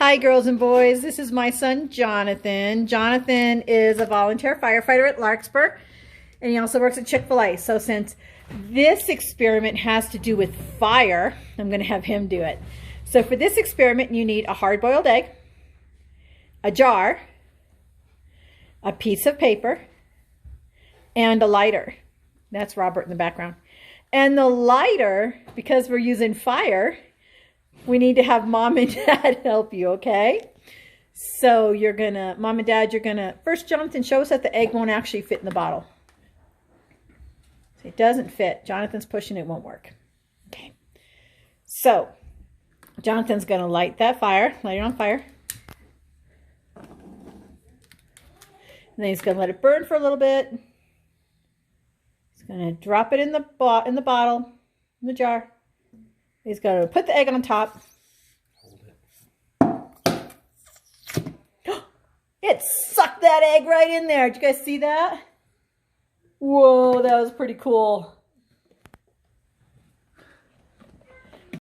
Hi, girls and boys. This is my son, Jonathan. Jonathan is a volunteer firefighter at Larkspur, and he also works at Chick-fil-A. So since this experiment has to do with fire, I'm going to have him do it. So for this experiment, you need a hard-boiled egg, a jar, a piece of paper, and a lighter. That's Robert in the background. And the lighter, because we're using fire, we need to have Mom and Dad help you, okay? So you're gonna, Mom and Dad, you're gonna, first Jonathan, show us that the egg won't actually fit in the bottle. So it doesn't fit. Jonathan's pushing, it won't work. Okay. So Jonathan's gonna light that fire, light it on fire. And then he's gonna let it burn for a little bit. He's gonna drop it in the bottle, in the jar. He's going to put the egg on top. Hold it. It sucked that egg right in there. Did you guys see that? Whoa, that was pretty cool.